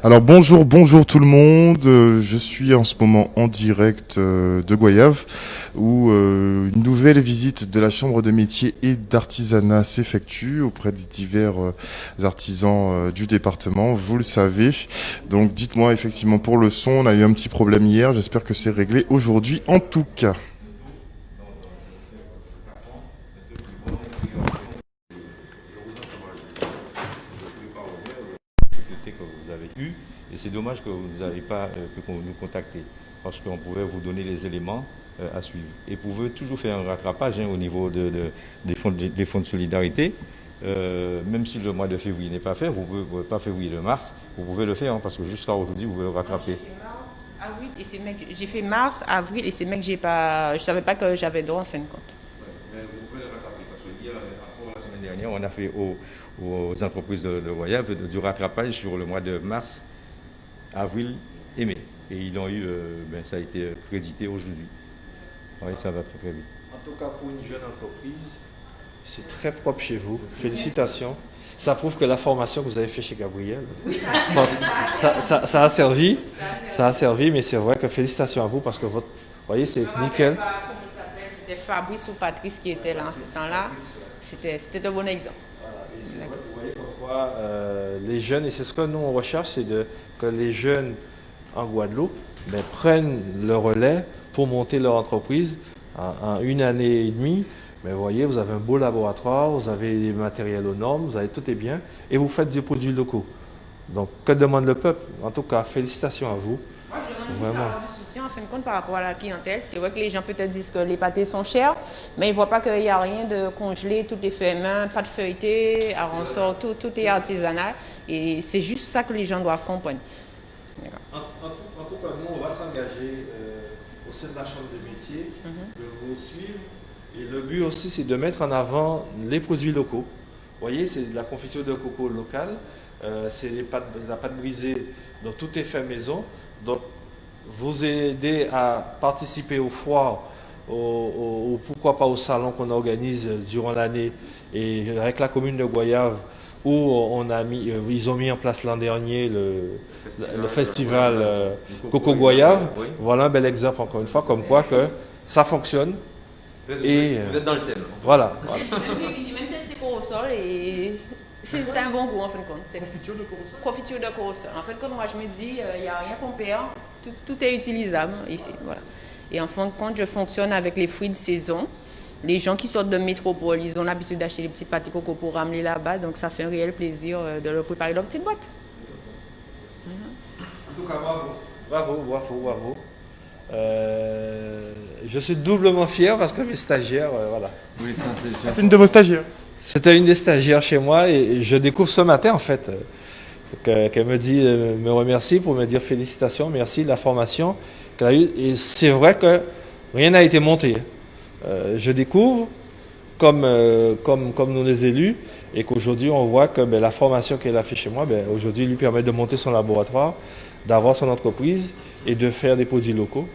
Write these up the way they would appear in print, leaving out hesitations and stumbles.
Alors bonjour tout le monde. Je suis en ce moment en direct de Goyave où une nouvelle visite de la Chambre de métier et d'artisanat s'effectue auprès des divers artisans du département. Vous le savez. Donc dites-moi effectivement pour le son, on a eu un petit problème hier. J'espère que c'est réglé aujourd'hui en tout cas. Que vous avez eu et c'est dommage que vous n'avez pas pu nous contacter parce qu'on pouvait vous donner les éléments à suivre. Et vous pouvez toujours faire un rattrapage au niveau des fonds de solidarité. Même si le mois de février n'est pas fait, vous pouvez pas février, le mars, vous pouvez le faire parce que jusqu'à aujourd'hui, vous pouvez le rattraper. Avril et c'est mec, j'ai fait mars, avril et c'est mec, je savais pas que j'avais droit en fin de compte. Mais vous pouvez le rattraper parce que hier, encore la semaine dernière, on a fait aux entreprises de Goyave du rattrapage sur le mois de mars, avril et mai. Et ils ont eu, ça a été crédité aujourd'hui. Oui, ça va très très vite. En tout cas, pour une jeune entreprise, c'est très propre chez vous. Félicitations. Ça prouve que la formation que vous avez faite chez Gabriel, ça a servi. Ça a servi, mais c'est vrai que félicitations à vous parce que vous voyez, c'est nickel. C'était Fabrice ou Patrice qui était là en ce temps-là. C'était un bon exemple. Vous voyez pourquoi les jeunes, et c'est ce que nous on recherche, c'est que les jeunes en Guadeloupe prennent le relais pour monter leur entreprise en une année et demie. Mais vous voyez, vous avez un beau laboratoire, vous avez des matériels aux normes, vous avez tout est bien, et vous faites des produits locaux. Donc, que demande le peuple? En tout cas, félicitations à vous. Moi, je demande juste avoir du soutien en fin de compte par rapport à la clientèle. C'est vrai que les gens peut-être disent que les pâtés sont chers, mais ils ne voient pas qu'il n'y a rien de congelé, tout est fait main, pas de feuilleté, à ressort, tout est artisanal. Et c'est juste ça que les gens doivent comprendre. En tout cas, nous, on va s'engager au sein de la Chambre de métier, de vous suivre. Et le but aussi, c'est de mettre en avant les produits locaux. Vous voyez, c'est de la confiture de coco locale, c'est la pâte brisée, donc tout est fait maison. Donc, vous aider à participer aux foires, ou pourquoi pas au salon qu'on organise durant l'année, et avec la commune de Goyave, où ils ont mis en place l'an dernier le festival Coco Goyave. Oui. Voilà un bel exemple, encore une fois, comme quoi que ça fonctionne. Vous êtes dans le thème. Voilà. J'ai même testé Corosol et c'est un bon goût en fin de compte. Confiture de Corosol. Confiture de Corosol. En fin de compte, moi je me dis, il n'y a rien qu'on perd, tout est utilisable ici. Voilà. Et en fin de compte, je fonctionne avec les fruits de saison. Les gens qui sortent de métropole, ils ont l'habitude d'acheter les petits pâtés coco pour ramener là-bas, donc ça fait un réel plaisir de leur préparer leur petite boîte. En tout cas, bravo. Je suis doublement fier parce que mes stagiaires, voilà. Oui, C'est une de vos stagiaires. C'était une des stagiaires chez moi et je découvre ce matin en fait qu'elle me remercie pour me dire félicitations, merci de la formation qu'elle a eue. Et c'est vrai que rien n'a été monté. Je découvre comme nous les élus et qu'aujourd'hui on voit que la formation qu'elle a fait chez moi, aujourd'hui lui permet de monter son laboratoire, d'avoir son entreprise et de faire des produits locaux.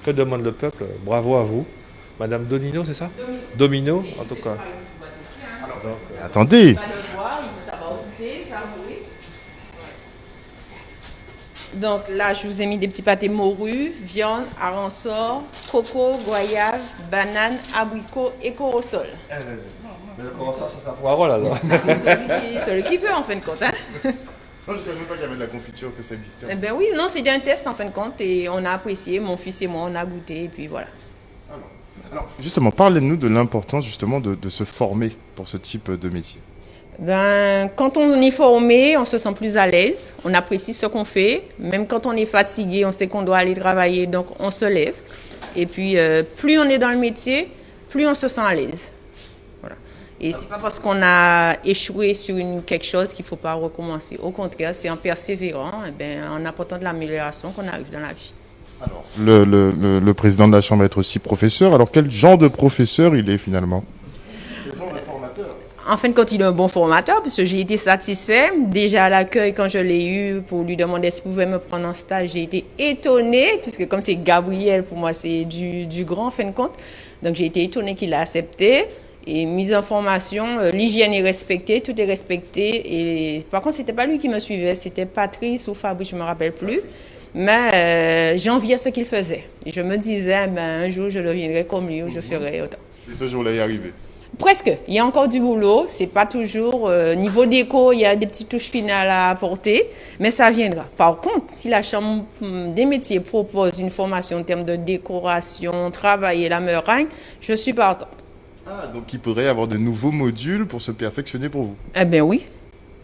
Que demande le peuple? Bravo à vous. Madame Donino, c'est ça? Domino, en tout cas. Donc, attendez. Donc là, je vous ai mis des petits pâtés morue, viande, aransor, coco, goyave, banane, abricot et corosol. Mais le corosol, ça sera pour Harold alors. Celui qui veut en fin de compte. Hein? Non, je ne savais même pas qu'il y avait de la confiture, que ça existait. Eh ben oui, non, c'était un test en fin de compte et on a apprécié, mon fils et moi, on a goûté et puis voilà. Alors, justement, parlez-nous de l'importance justement de se former pour ce type de métier. Quand on est formé, on se sent plus à l'aise, on apprécie ce qu'on fait. Même quand on est fatigué, on sait qu'on doit aller travailler, donc on se lève. Et puis, plus on est dans le métier, plus on se sent à l'aise. Voilà. Et c'est pas parce qu'on a échoué sur quelque chose qu'il ne faut pas recommencer. Au contraire, c'est en persévérant, en apportant de l'amélioration qu'on arrive dans la vie. Alors, le président de la Chambre est aussi professeur. Alors, quel genre de professeur il est finalement? Quel genre de formateur? En fin de compte, il est un bon formateur puisque j'ai été satisfait. Déjà à l'accueil, quand je l'ai eu pour lui demander s'il pouvait me prendre en stage, j'ai été étonnée puisque comme c'est Gabriel, pour moi, c'est du grand en fin de compte. Donc, j'ai été étonnée qu'il a accepté. et mise en formation. L'hygiène est respectée, tout est respecté. Et par contre, c'était pas lui qui me suivait, c'était Patrice ou Fabrice, je me rappelle plus. Mais j'enviais ce qu'il faisait. Et je me disais, ben, un jour, je deviendrai comme lui ou je ferai autant. Et ce jour-là est arrivé. Presque. Il y a encore du boulot. C'est pas toujours niveau déco. Il y a des petites touches finales à apporter, mais ça viendra. Par contre, si la Chambre des métiers propose une formation en termes de décoration, travailler la meringue, je suis partante. Ah, donc il pourrait y avoir de nouveaux modules pour se perfectionner pour vous. Eh bien oui.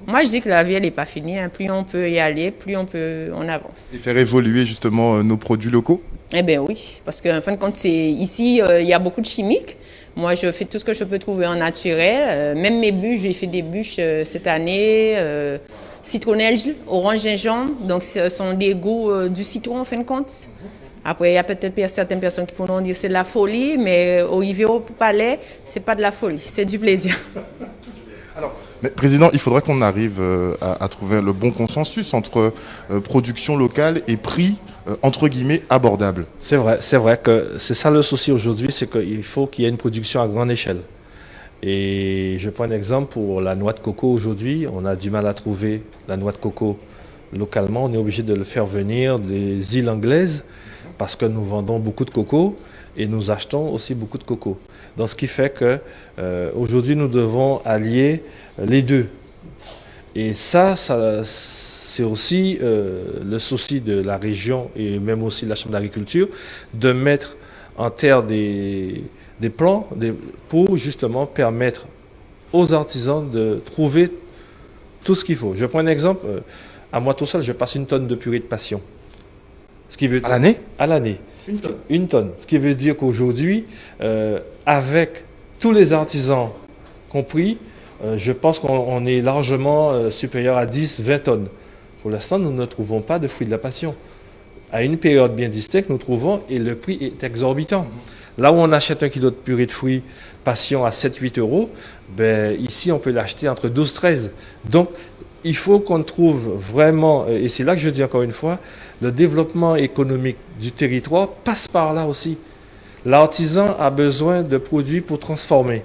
Moi, je dis que la vie, elle n'est pas finie. Hein. Plus on peut y aller, plus on avance. Et faire évoluer justement nos produits locaux. Eh bien oui, parce qu'en fin de compte, ici, il y a beaucoup de chimiques. Moi, je fais tout ce que je peux trouver en naturel. Même mes bûches, j'ai fait des bûches cette année. Citronnelle, orange, gingembre. Donc, ce sont des goûts du citron, en fin de compte. Après, il y a peut-être certaines personnes qui pourront dire que c'est de la folie, mais arriver au palais, c'est pas de la folie, c'est du plaisir. Alors, mais, Président, il faudra qu'on arrive à trouver le bon consensus entre production locale et prix entre guillemets abordable. C'est vrai que c'est ça le souci aujourd'hui, c'est qu'il faut qu'il y ait une production à grande échelle. Et je prends un exemple pour la noix de coco aujourd'hui, on a du mal à trouver la noix de coco localement, on est obligé de le faire venir des îles anglaises parce que nous vendons beaucoup de coco et nous achetons aussi beaucoup de coco. Donc ce qui fait que aujourd'hui nous devons allier les deux. Et ça c'est aussi le souci de la région et même aussi de la Chambre d'agriculture de mettre en terre des plans pour justement permettre aux artisans de trouver tout ce qu'il faut. Je prends un exemple. À moi tout seul, je passe 1 tonne de purée de passion. Ce qui veut dire, à l'année? À l'année. 1 tonne. 1 tonne. Ce qui veut dire qu'aujourd'hui, avec tous les artisans compris, je pense qu'on est largement supérieur à 10-20 tonnes. Pour l'instant, nous ne trouvons pas de fruits de la passion. À une période bien distincte, nous trouvons et le prix est exorbitant. Là où on achète 1 kilo de purée de fruits passion à 7-8 euros, ben, ici on peut l'acheter entre 12-13. Donc il faut qu'on trouve vraiment, et c'est là que je dis encore une fois, le développement économique du territoire passe par là aussi. L'artisan a besoin de produits pour transformer.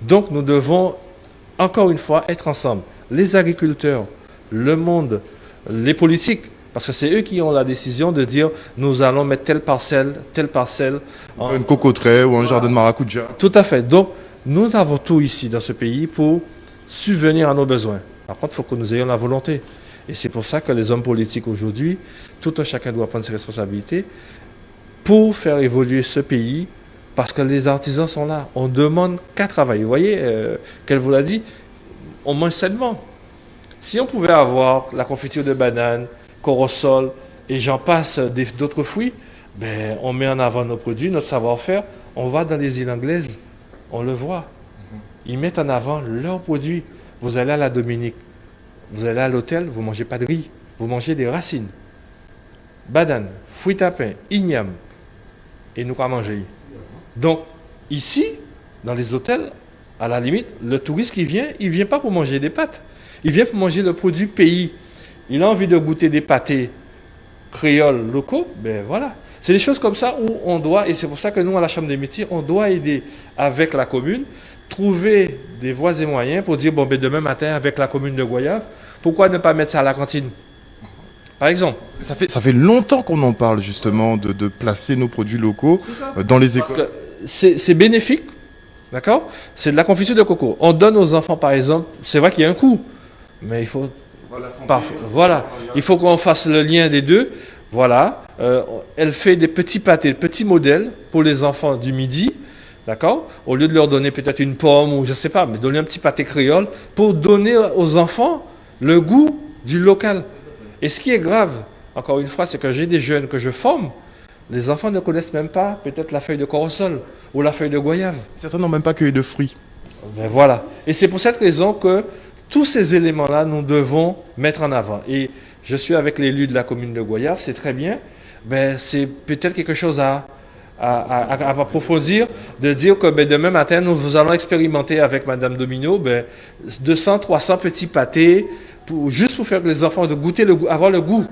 Donc nous devons encore une fois être ensemble. Les agriculteurs, le monde, les politiques, parce que c'est eux qui ont la décision de dire nous allons mettre telle parcelle. Une cocoterie ou un jardin de maracuja. Tout à fait. Donc nous avons tout ici dans ce pays pour subvenir à nos besoins. Par contre, il faut que nous ayons la volonté. Et c'est pour ça que les hommes politiques aujourd'hui, tout un chacun doit prendre ses responsabilités pour faire évoluer ce pays, parce que les artisans sont là. On ne demande qu'à travailler. Vous voyez, qu'elle vous l'a dit, on mange sainement. Si on pouvait avoir la confiture de banane, corosol, et j'en passe d'autres fruits, ben, on met en avant nos produits, notre savoir-faire. On va dans les îles anglaises, on le voit. Ils mettent en avant leurs produits. Vous allez à la Dominique, vous allez à l'hôtel, vous ne mangez pas de riz, vous mangez des racines. Banane, fruits à pain, igname, et nous quoi manger. Donc, ici, dans les hôtels, à la limite, le touriste qui vient, il ne vient pas pour manger des pâtes. Il vient pour manger le produit pays. Il a envie de goûter des pâtés créoles locaux, ben voilà. C'est des choses comme ça où on doit, et c'est pour ça que nous, à la Chambre des métiers, on doit aider avec la commune, trouver des voies et moyens pour dire, bon, ben demain matin, avec la commune de Goyave, pourquoi ne pas mettre ça à la cantine? Par exemple. Ça fait longtemps qu'on en parle justement de placer nos produits locaux dans les écoles. C'est bénéfique, d'accord? C'est de la confiture de coco. On donne aux enfants, par exemple, c'est vrai qu'il y a un coût, mais il faut... Voilà, il faut qu'on fasse le lien des deux. Voilà, elle fait des petits pâtés, des petits modèles pour les enfants du midi, d'accord? Au lieu de leur donner peut-être une pomme ou je ne sais pas, mais donner un petit pâté créole pour donner aux enfants le goût du local. Et ce qui est grave, encore une fois, c'est que j'ai des jeunes que je forme, les enfants ne connaissent même pas peut-être la feuille de corosol ou la feuille de goyave. Certains n'ont même pas cueilli de fruits. Ben voilà. Et c'est pour cette raison que tous ces éléments-là, nous devons mettre en avant. Et je suis avec l'élu de la commune de Goyave, c'est très bien. Ben, c'est peut-être quelque chose à approfondir, de dire que ben, demain matin, nous allons expérimenter avec Madame Domino 200, 300 petits pâtés, juste pour faire que les enfants de goûter le goût, avoir le goût.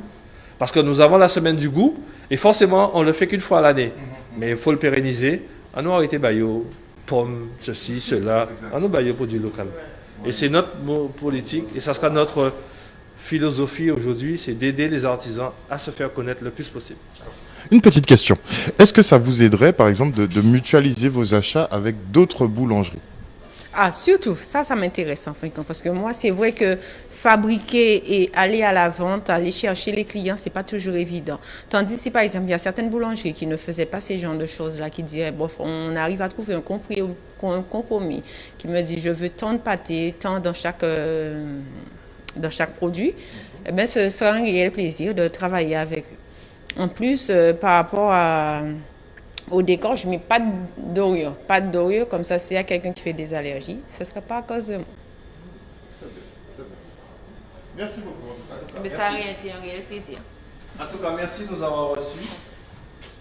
Parce que nous avons la semaine du goût, et forcément, on ne le fait qu'une fois à l'année. Mais il faut le pérenniser. En nous arrêter Bayo. pommes, ceci, cela. Ah non, il y a produit local. Et c'est notre politique, et ça sera notre philosophie aujourd'hui, c'est d'aider les artisans à se faire connaître le plus possible. Une petite question. Est-ce que ça vous aiderait, par exemple, de mutualiser vos achats avec d'autres boulangeries? Ah, surtout, ça m'intéresse en fin de compte, parce que moi, c'est vrai que fabriquer et aller à la vente, aller chercher les clients, c'est pas toujours évident. Tandis si, par exemple, il y a certaines boulangeries qui ne faisaient pas ces genres de choses-là, qui diraient, bon, on arrive à trouver un compromis, qui me dit, je veux tant de pâtés, tant dans chaque produit, eh bien, ce sera un réel plaisir de travailler avec eux. En plus, par rapport au décor, je ne mets pas de dorure. Pas de dorure, comme ça, s'il y a quelqu'un qui fait des allergies, ce ne sera pas à cause de moi. Merci beaucoup. Mais ça a été un réel plaisir. En tout cas, merci de nous avoir reçus.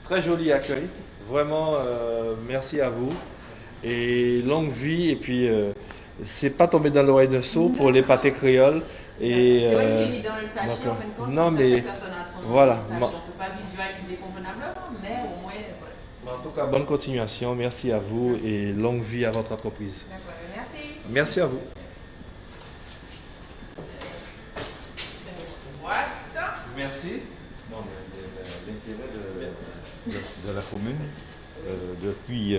Très joli accueil. Vraiment, merci à vous. Et longue vie. Et puis, c'est pas tombé dans l'oreille de sot pour les pâtés créoles. C'est vrai que j'ai mis dans le sachet, en fin de compte, non, mais chaque personne a son voilà. sachet. On ne peut pas visualiser convenablement, mais au moins, voilà. En tout cas, bonne continuation. Merci à vous et longue vie à votre entreprise. Merci. Merci à vous. Merci. L'intérêt de la commune, depuis,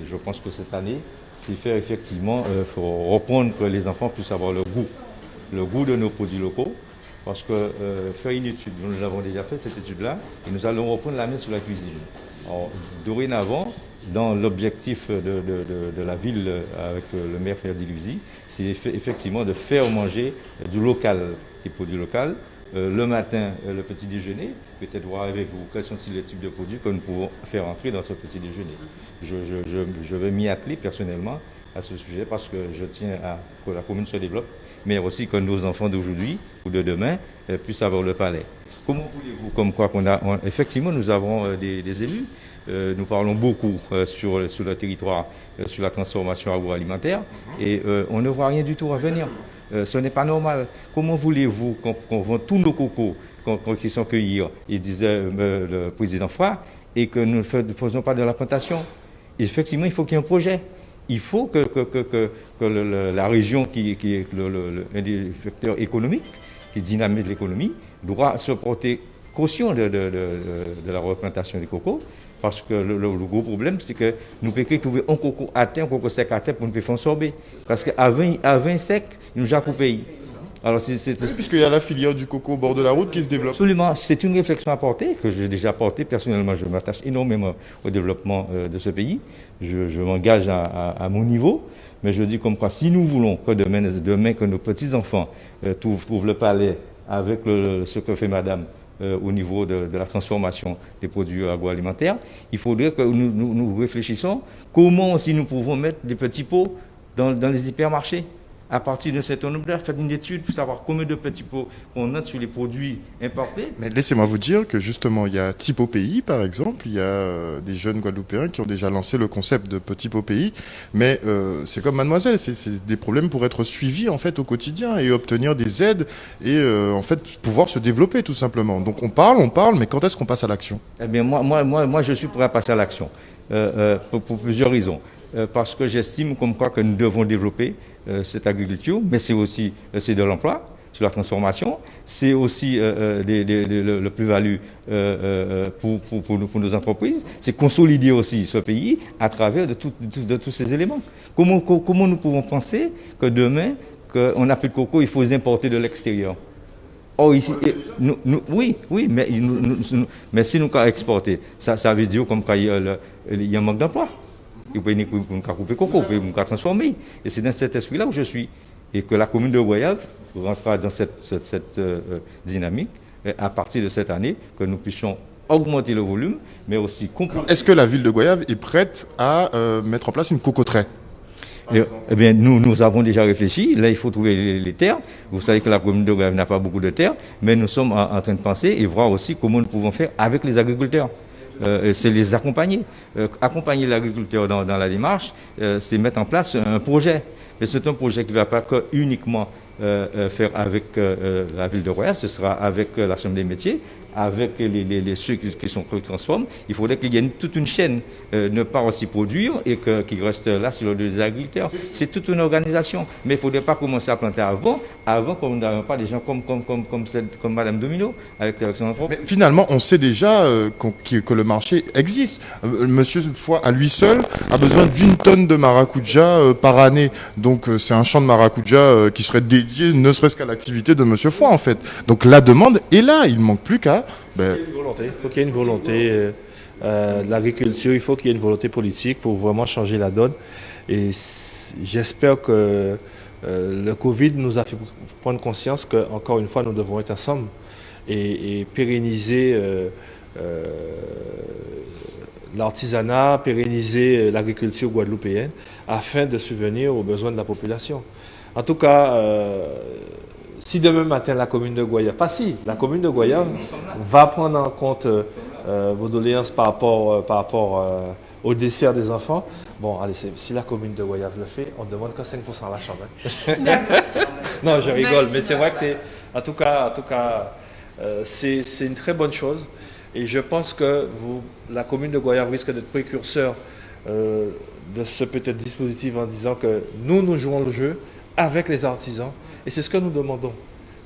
je pense que cette année, c'est faire effectivement, faut reprendre que les enfants puissent avoir le goût de nos produits locaux. Parce que faire une étude, nous avons déjà fait cette étude-là, et nous allons reprendre la main sur la cuisine. Alors, dorénavant, dans l'objectif de la ville avec le maire Ferdi Luisi, c'est effectivement de faire manger du local, des produits locaux. Le matin, le petit déjeuner, peut-être voir avec vous quels sont les types de produits que nous pouvons faire entrer dans ce petit déjeuner. Je vais m'y atteler personnellement à ce sujet parce que je tiens à que la commune se développe, mais aussi que nos enfants d'aujourd'hui ou de demain puissent avoir le palais. Comment voulez-vous, comme quoi effectivement nous avons des élus, nous parlons beaucoup sur le territoire, sur la transformation agroalimentaire, et on ne voit rien du tout à venir. Ce n'est pas normal. Comment voulez-vous qu'on vende tous nos cocos qui sont cueillis, il disait le président Fra, et que nous ne faisons pas de la plantation? Effectivement, il faut qu'il y ait un projet. Il faut que la région qui est un des facteurs économiques, qui dynamise l'économie, doit se porter caution de la replantation des cocos. Parce que le gros problème, c'est que nous pouvons trouver un coco à terre, un coco sec à terre pour nous faire sorber. Parce qu'à 20 sec, il nous a coupé. Alors, puisqu'il y a la filière du coco au bord de la route qui se développe. Absolument. C'est une réflexion à porter, que j'ai déjà portée. Personnellement, je m'attache énormément au développement de ce pays. Je m'engage à mon niveau. Mais je dis comme quoi, si nous voulons que demain que nos petits-enfants trouvent le palais avec ce que fait madame, au niveau de la transformation des produits agroalimentaires, il faudrait que nous réfléchissions comment aussi nous pouvons mettre des petits pots dans les hypermarchés. À partir de cet nombre d'heures, faites une étude pour savoir combien de petits pots on note sur les produits importés. Mais laissez-moi vous dire que justement, il y a Typo Pays, par exemple. Il y a des jeunes Guadeloupéens qui ont déjà lancé le concept de Petit Pot Pays. Mais c'est comme Mademoiselle, c'est des problèmes pour être suivis en fait au quotidien et obtenir des aides et en fait pouvoir se développer tout simplement. Donc on parle, mais quand est-ce qu'on passe à l'action? Eh bien, moi, je suis prêt à passer à l'action pour plusieurs raisons. Parce que j'estime comme quoi que nous devons développer cette agriculture, mais c'est aussi de l'emploi sur la transformation, c'est aussi le plus-value pour nos entreprises, c'est consolider aussi ce pays à travers de tous ces éléments. Comment nous pouvons penser que demain, qu'on n'a plus de coco, il faut les importer de l'extérieur? Oh, ici, oui, mais si nous avons exporté, ça veut dire comme qu'il y a un manque d'emploi. Il peut couper coco, il peut transformer. Et c'est dans cet esprit-là où je suis. Et que la commune de Goyave rentrera dans cette dynamique à partir de cette année, que nous puissions augmenter le volume, mais aussi compléter. Est-ce que la ville de Goyave est prête à mettre en place une cocoterie? Eh bien, nous avons déjà réfléchi. Là, il faut trouver les terres. Vous savez que la commune de Goyave n'a pas beaucoup de terres, mais nous sommes en train de penser et voir aussi comment nous pouvons faire avec les agriculteurs. C'est les accompagner. Accompagner l'agriculteur dans la démarche, c'est mettre en place un projet. Mais c'est un projet qui ne va pas uniquement faire avec la ville de Royal, ce sera avec la Chambre des métiers, avec ceux qui transforment, il faudrait qu'il y ait toute une chaîne, ne pas aussi produire et qu'il reste là sur les agriculteurs. C'est toute une organisation. Mais il ne faudrait pas commencer à planter avant qu'on n'ait pas des gens comme Madame Domino, avec son entreprise. Mais finalement, on sait déjà que le marché existe. Monsieur Foy, à lui seul, a besoin d'1 tonne de maracuja par année. Donc, c'est un champ de maracuja qui serait dédié ne serait-ce qu'à l'activité de Monsieur Foy, en fait. Donc, la demande est là. Il ne manque plus qu'à... Il faut qu'il y ait une volonté de l'agriculture. Il faut qu'il y ait une volonté politique pour vraiment changer la donne. Et j'espère que le Covid nous a fait prendre conscience qu'encore une fois, nous devons être ensemble et pérenniser l'artisanat, pérenniser l'agriculture guadeloupéenne afin de subvenir aux besoins de la population. En tout cas, si demain matin la commune de Goyave, la commune de Goyave va prendre en compte vos doléances par rapport au dessert des enfants, bon, allez, si la commune de Goyave le fait, on ne demande que 5% à la chambre. Hein. Non, je rigole, mais c'est vrai que c'est, en tout cas, c'est une très bonne chose. Et je pense que la commune de Goyave risque d'être précurseur de ce peut-être dispositif en disant que nous jouons le jeu avec les artisans. Et c'est ce que nous demandons.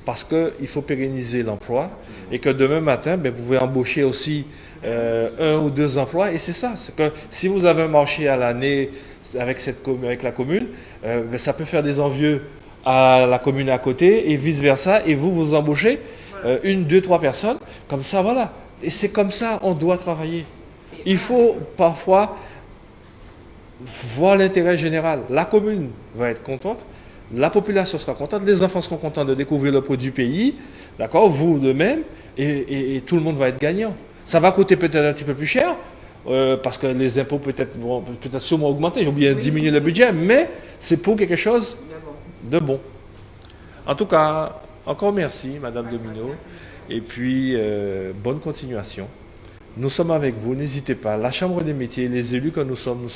Parce qu'il faut pérenniser l'emploi et que demain matin, vous pouvez embaucher aussi 1 ou 2 emplois. Et c'est ça. C'est que si vous avez un marché à l'année avec la commune, ça peut faire des envieux à la commune à côté et vice-versa. Et vous embauchez 1, 2, 3 personnes. Comme ça, voilà. Et c'est comme ça on doit travailler. Il faut parfois voir l'intérêt général. La commune va être contente, la population sera contente, les enfants seront contents de découvrir le produit pays, d'accord, vous de même, et tout le monde va être gagnant. Ça va coûter peut-être un petit peu plus cher, parce que les impôts vont peut-être sûrement augmenter, j'ai oublié de diminuer le budget, mais c'est pour quelque chose de bon. En tout cas, encore merci, Madame Domino. Et puis, bonne continuation. Nous sommes avec vous, n'hésitez pas. La Chambre des métiers, les élus que nous sommes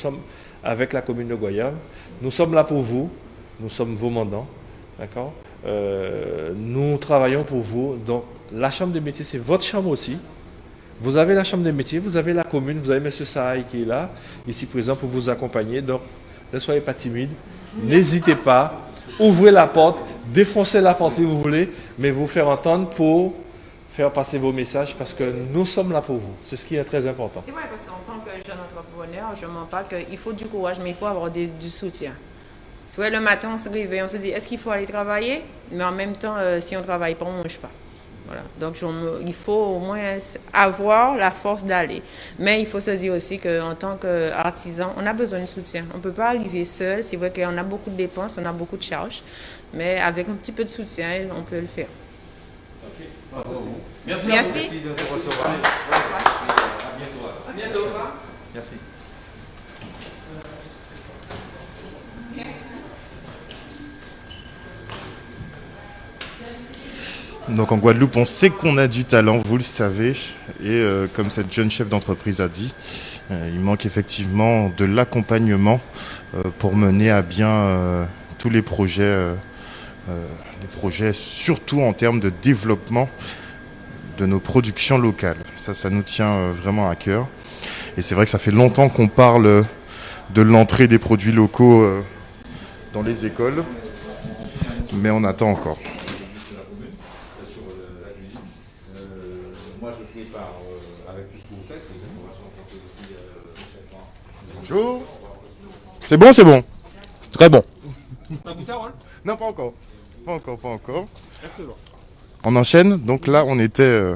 avec la commune de Goyave. Nous sommes là pour vous, nous sommes vos mandants, d'accord. Nous travaillons pour vous. Donc, la Chambre des métiers, c'est votre chambre aussi. Vous avez la Chambre des métiers, vous avez la commune, vous avez M. Sahaï qui est là, ici présent pour vous accompagner. Donc, ne soyez pas timide, n'hésitez pas, ouvrez la porte, défoncez la porte si vous voulez, mais vous faire entendre pour faire passer vos messages parce que nous sommes là pour vous. C'est ce qui est très important. C'est vrai, parce qu'en tant que jeune entrepreneur, je ne mens pas qu'il faut du courage, mais il faut avoir du soutien. C'est vrai, le matin, on se réveille, on se dit, est-ce qu'il faut aller travailler? Mais en même temps, si on ne travaille pas, on ne mange pas. Voilà. Donc, il faut au moins avoir la force d'aller. Mais il faut se dire aussi qu'en tant qu'artisan, on a besoin de soutien. On ne peut pas arriver seul. C'est vrai qu'on a beaucoup de dépenses, on a beaucoup de charges. Mais avec un petit peu de soutien, on peut le faire. Merci. Merci. Merci de nous recevoir. À bientôt. Merci. Donc en Guadeloupe, on sait qu'on a du talent, vous le savez. Et comme cette jeune chef d'entreprise a dit, il manque effectivement de l'accompagnement pour mener à bien tous les projets surtout en termes de développement de nos productions locales. Ça nous tient vraiment à cœur. Et c'est vrai que ça fait longtemps qu'on parle de l'entrée des produits locaux dans les écoles, mais on attend encore. Moi, je prépare avec tout ce que vous faites, les informations apportées aussi Bonjour. C'est bon, c'est bon. Très bon. T'as goûté, Harold? Non, pas encore. Pas encore. Excellent. On enchaîne. Donc là, on était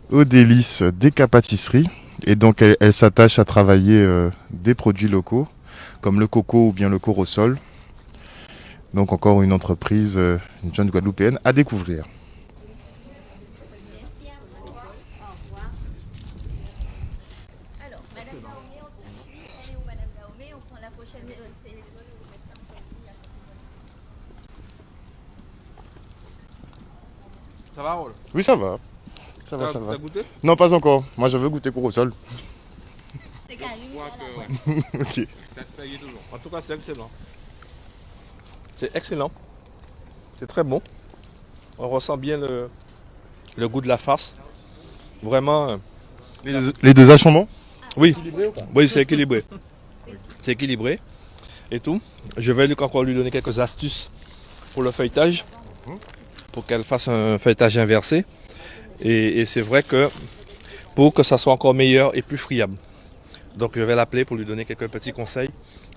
aux délices d'Eka Pâtisserie. Et donc, elle s'attache à travailler des produits locaux, comme le coco ou bien le corosol. Donc, encore une entreprise, une jeune guadeloupéenne à découvrir. Alors, Madame Naomé, on te suit. Elle est où, Madame Naomé? On prend la prochaine. Ça va, Harold? Oui, ça va. Ça va. T'as goûté? Non, pas encore. Moi, je veux goûter corosol. C'est Karim. Ok. Ça y est toujours. En tout cas, c'est excellent. C'est excellent. C'est très bon. On ressent bien le goût de la farce. Vraiment, Les deux âges sont bons? oui, oui, c'est équilibré. C'est équilibré et tout. Je vais encore lui donner quelques astuces pour le feuilletage, pour qu'elle fasse un feuilletage inversé. Et c'est vrai que pour que ça soit encore meilleur et plus friable. Donc je vais l'appeler pour lui donner quelques petits conseils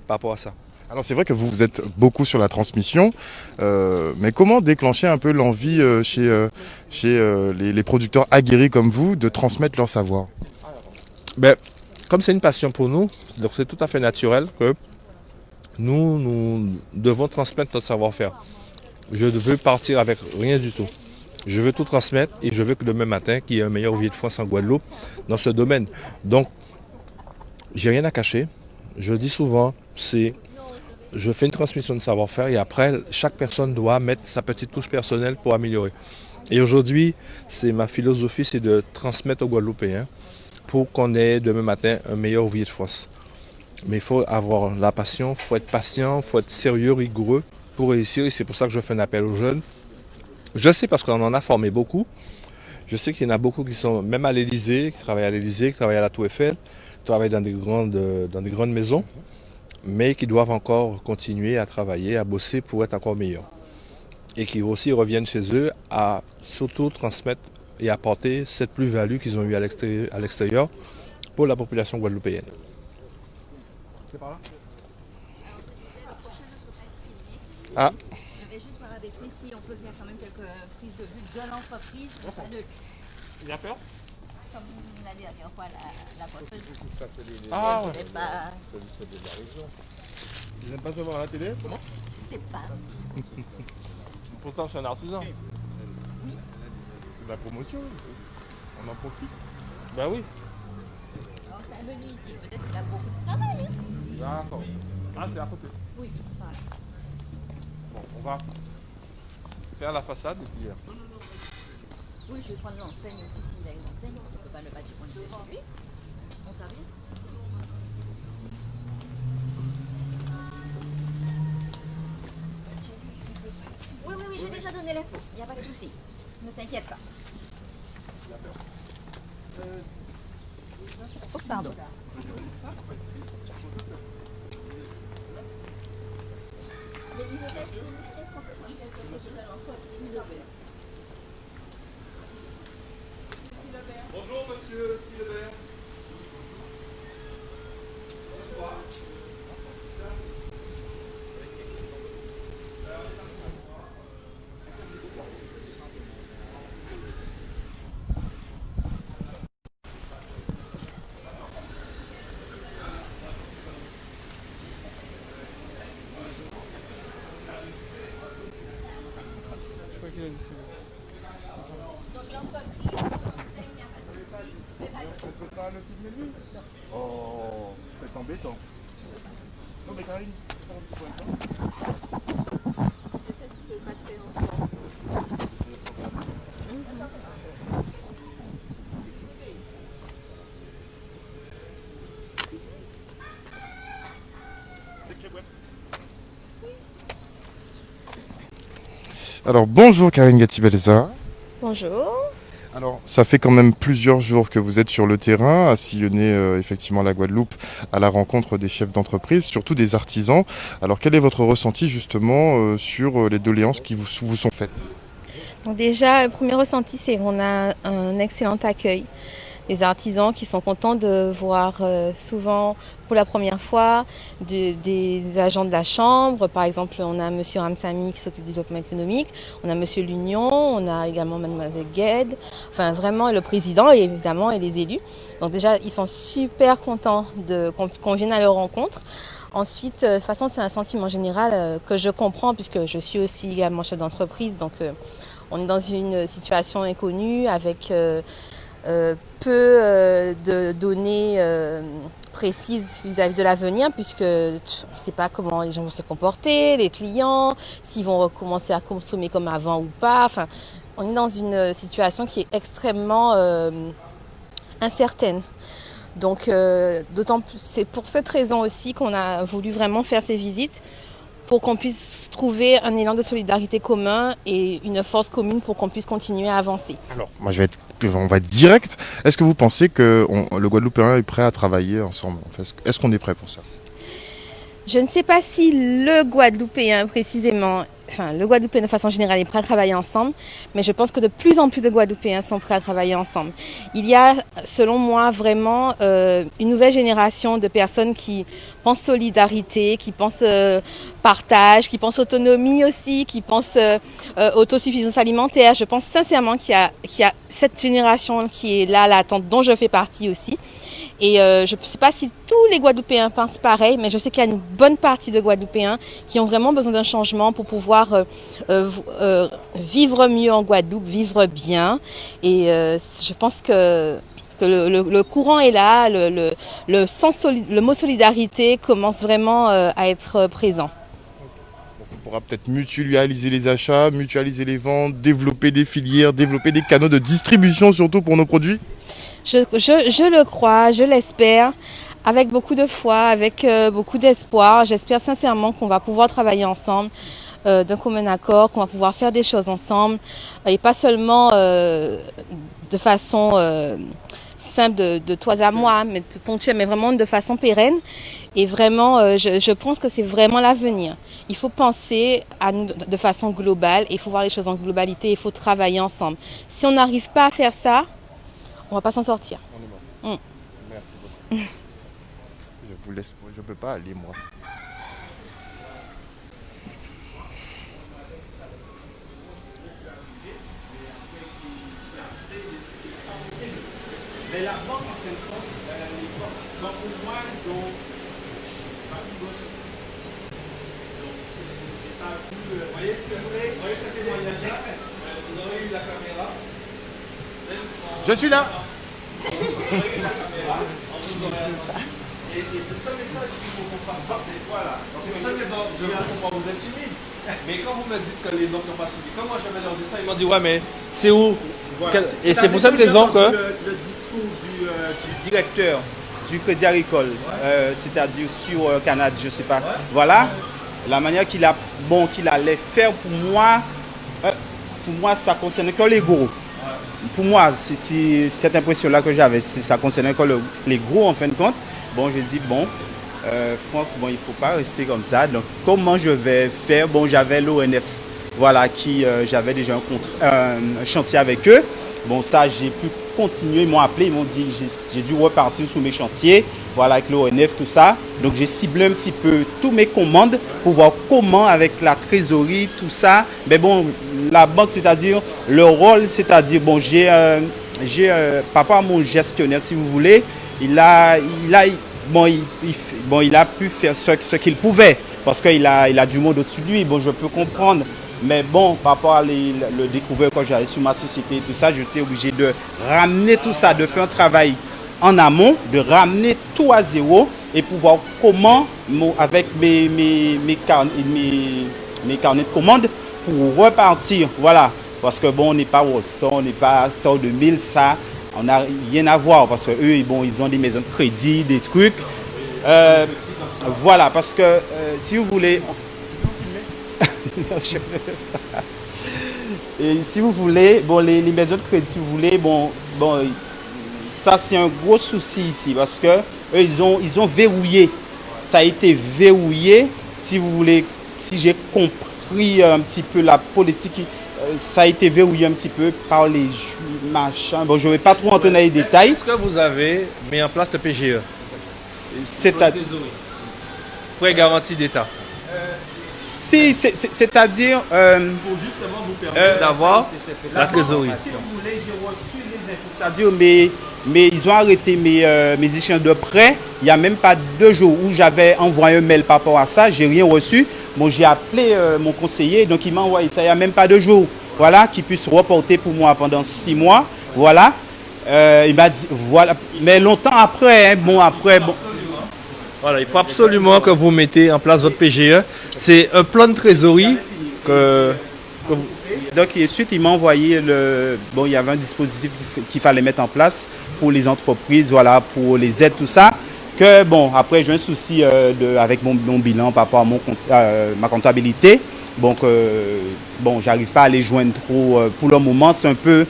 par rapport à ça. Alors c'est vrai que vous êtes beaucoup sur la transmission, mais comment déclencher un peu l'envie chez les producteurs aguerris comme vous de transmettre leur savoir? Ben, comme c'est une passion pour nous, donc c'est tout à fait naturel que nous devons transmettre notre savoir-faire. Je ne veux partir avec rien du tout. Je veux tout transmettre et je veux que demain matin, qu'il y ait un meilleur ouvrier de France en Guadeloupe dans ce domaine. Donc, j'ai rien à cacher. Je le dis souvent, je fais une transmission de savoir-faire et après, chaque personne doit mettre sa petite touche personnelle pour améliorer. Et aujourd'hui, ma philosophie, c'est de transmettre aux Guadeloupéens pour qu'on ait demain matin un meilleur ouvrier de France. Mais il faut avoir la passion, il faut être patient, il faut être sérieux, rigoureux pour réussir. Et c'est pour ça que je fais un appel aux jeunes. Je sais parce qu'on en a formé beaucoup. Je sais qu'il y en a beaucoup qui sont même à l'Élysée, qui travaillent à l'Élysée, qui travaillent à la Tour Eiffel, qui travaillent dans des grandes maisons, mais qui doivent encore continuer à travailler, à bosser pour être encore meilleurs. Et qui aussi reviennent chez eux à surtout transmettre et apporter cette plus-value qu'ils ont eue à l'extérieur pour la population guadeloupéenne. C'est par là? Ah, Je vais juste voir avec lui si on peut faire quand même quelques prises de vue de l'entreprise, pas de lui. Il a peur? Comme la dernière fois, la coiffeuse. Ah Je voulais pas, ils n'aiment pas savoir à la télé? Comment? je sais pas. Pourtant, c'est un artisan. La promotion, on en profite. Ben oui. Alors, c'est un menu ici, peut-être qu'il a beaucoup de travail. Hein. D'accord. Ah, c'est à côté. Oui, voilà. Bon, on va faire la façade et puis... Oui, je vais prendre l'enseigne aussi s'il a une enseigne. On ne peut pas ne pas dire qu'on est devant lui. On s'arrive. Oui, oui, oui, j'ai déjà donné l'info. Il n'y a pas de souci. Ne t'inquiète pas. Oh, pardon. Les bibliothèques, qu'est-ce qu'on peut faire quelque chose de l'entreprise, s'il le plaît. Bonjour, monsieur Silbert. Oh, c'est embêtant. Non mais Karine, alors bonjour Karine Gatti-Beleza. Bonjour. Alors, ça fait quand même plusieurs jours que vous êtes sur le terrain, à sillonner effectivement la Guadeloupe à la rencontre des chefs d'entreprise, surtout des artisans. Alors, quel est votre ressenti justement sur les doléances qui vous sont faites? Donc déjà, le premier ressenti, c'est qu'on a un excellent accueil. Des artisans qui sont contents de voir souvent pour la première fois des agents de la chambre. Par exemple, on a monsieur Ramsamy qui s'occupe du développement économique, on a monsieur L'Union, on a également mademoiselle Gued, enfin vraiment le président et évidemment et les élus. Donc déjà, ils sont super contents qu'on vienne à leur rencontre. Ensuite, de toute façon, c'est un sentiment général que je comprends puisque je suis aussi également chef d'entreprise. Donc on est dans une situation inconnue avec peu de données précises vis-à-vis de l'avenir puisque on ne sait pas comment les gens vont se comporter, les clients, s'ils vont recommencer à consommer comme avant ou pas. Enfin, on est dans une situation qui est extrêmement incertaine. Donc, d'autant plus, c'est pour cette raison aussi qu'on a voulu vraiment faire ces visites pour qu'on puisse trouver un élan de solidarité commun et une force commune pour qu'on puisse continuer à avancer. Alors, moi, on va être direct. Est-ce que vous pensez que le Guadeloupéen est prêt à travailler ensemble? Est-ce qu'on est prêt pour ça? Je ne sais pas si le Guadeloupéen précisément, enfin le Guadeloupéen de façon générale est prêt à travailler ensemble, mais je pense que de plus en plus de Guadeloupéens sont prêts à travailler ensemble. Il y a, selon moi, vraiment une nouvelle génération de personnes qui pensent solidarité, qui pensent partage, qui pensent autonomie aussi, qui pensent autosuffisance alimentaire. Je pense sincèrement qu'il y a cette génération qui est là, l'attente, dont je fais partie aussi. Et je ne sais pas si tous les Guadeloupéens pensent pareil, mais je sais qu'il y a une bonne partie de Guadeloupéens qui ont vraiment besoin d'un changement pour pouvoir vivre mieux en Guadeloupe, vivre bien. Et je pense que le courant est là, le mot solidarité commence vraiment à être présent. On pourra peut-être mutualiser les achats, mutualiser les ventes, développer des filières, développer des canaux de distribution surtout pour nos produits. Je le crois, je l'espère, avec beaucoup de foi, avec beaucoup d'espoir. J'espère sincèrement qu'on va pouvoir travailler ensemble d'un commun accord, qu'on va pouvoir faire des choses ensemble et pas seulement de façon simple de toi à moi, mais ponctuelle, mais vraiment de façon pérenne. Et vraiment, je pense que c'est vraiment l'avenir. Il faut penser à nous de façon globale, et il faut voir les choses en globalité, il faut travailler ensemble. Si on n'arrive pas à faire ça, on va pas s'en sortir. On est mort. Merci beaucoup. Je vous laisse, je peux pas aller moi. Mais la banque, en fin de compte, donc pour moi, ils ont vous voyez ce que vous voyez ce témoignage-là, vous aurez eu la caméra. Je suis là. Et c'est ça le message qu'il faut qu'on fasse passer. Voilà. C'est pour ça que vous êtes timide. Mais quand vous me dites que les banques n'ont pas suivi, quand moi je vais leur dire ça, ils m'ont dit ouais mais c'est où voilà. Et c'est pour cette raison que le discours du directeur du Crédit Agricole, c'est-à-dire sur Canada, je ne sais pas. Voilà, la manière qu'il allait faire pour moi, ça concernait que les gros. Pour moi, c'est cette impression-là que j'avais, ça concernait que les gros en fin de compte. Bon, je dis Franck, il ne faut pas rester comme ça. Donc, comment je vais faire? Bon, j'avais l'ONF, voilà, j'avais déjà un chantier avec eux. Bon, ça, j'ai pu continuer. Ils m'ont appelé, ils m'ont dit, j'ai dû repartir sur mes chantiers, voilà, avec l'ONF, tout ça. Donc, j'ai ciblé un petit peu tous mes commandes pour voir comment, avec la trésorerie, tout ça. Mais bon, la banque, c'est-à-dire, le rôle, c'est-à-dire, bon, papa, mon gestionnaire, si vous voulez, il a pu faire ce qu'il pouvait parce qu'il a du monde au-dessus de lui. Bon, je peux comprendre. Mais bon, par rapport à le découvert que j'avais sur ma société et tout ça, j'étais obligé de ramener tout ça, de faire un travail en amont, de ramener tout à zéro et pouvoir comment, avec mes carnets de commandes, pour repartir. Voilà. Parce que bon, on n'est pas World Store, on n'est pas Store 2000, ça, on n'a rien à voir. Parce qu'eux, ils ont des maisons de crédit, des trucs. Voilà, parce que si vous voulez... Et si vous voulez, bon, les maisons de crédit, si vous voulez, ça c'est un gros souci ici parce que eux, ils ont verrouillé. Ça a été verrouillé, si vous voulez, si j'ai compris un petit peu la politique, ça a été verrouillé un petit peu par les machins. Bon, je ne vais pas trop entrer dans les détails. Est-ce que vous avez mis en place le PGE? C'est-à-dire prêt garanti d'État. Si, c'est-à-dire pour justement vous permettre d'avoir la trésorerie. Si vous voulez, j'ai reçu les infos. C'est-à-dire, mais ils ont arrêté mes échéances de prêt. Il n'y a même pas 2 jours où j'avais envoyé un mail par rapport à ça. J'ai rien reçu. Bon, j'ai appelé mon conseiller, donc il m'a envoyé ça. Il n'y a même pas 2 jours. Voilà, qu'il puisse reporter pour moi pendant 6 mois. Voilà. Il m'a dit, voilà. Mais longtemps après, Voilà, il faut absolument que vous mettez en place votre PGE. C'est un plan de trésorerie que vous... Donc, ensuite, il m'a envoyé il y avait un dispositif qu'il fallait mettre en place pour les entreprises, voilà, pour les aides, tout ça. que bon, après j'ai un souci avec mon bilan par rapport à ma comptabilité. Donc bon, j'arrive pas à les joindre trop. Pour le moment, c'est un peu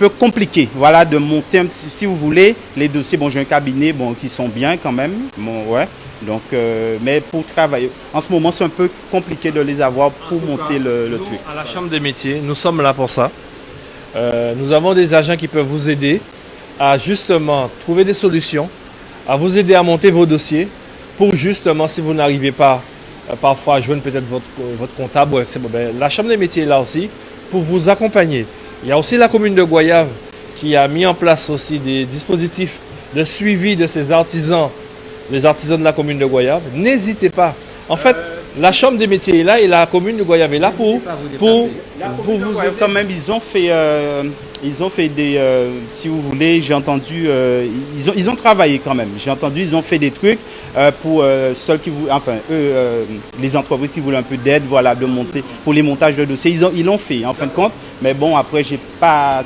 compliqué. Voilà, de monter un petit, si vous voulez, les dossiers. Bon, j'ai un cabinet bon qui sont bien quand même. Bon, ouais. Donc, mais pour travailler, en ce moment, c'est un peu compliqué de les avoir pour monter le truc. À la Chambre des métiers, nous sommes là pour ça. Nous avons des agents qui peuvent vous aider à justement trouver des solutions, à vous aider à monter vos dossiers pour justement, si vous n'arrivez pas parfois à joindre peut-être votre comptable, la Chambre des métiers est là aussi pour vous accompagner. Il y a aussi la commune de Goyave qui a mis en place aussi des dispositifs de suivi de ces artisans, les artisans de la commune de Goyave. N'hésitez pas. En fait, la Chambre des métiers est là et la commune de Goyave est là pour vous aider. Quand même, ils ont fait des, si vous voulez, j'ai entendu, ils ont travaillé quand même. J'ai entendu, ils ont fait des trucs pour ceux qui voulaient, enfin eux, les entreprises qui voulaient un peu d'aide, voilà, de monter pour les montages de dossiers. Ils l'ont fait en fin de compte. Mais bon, après, j'ai pas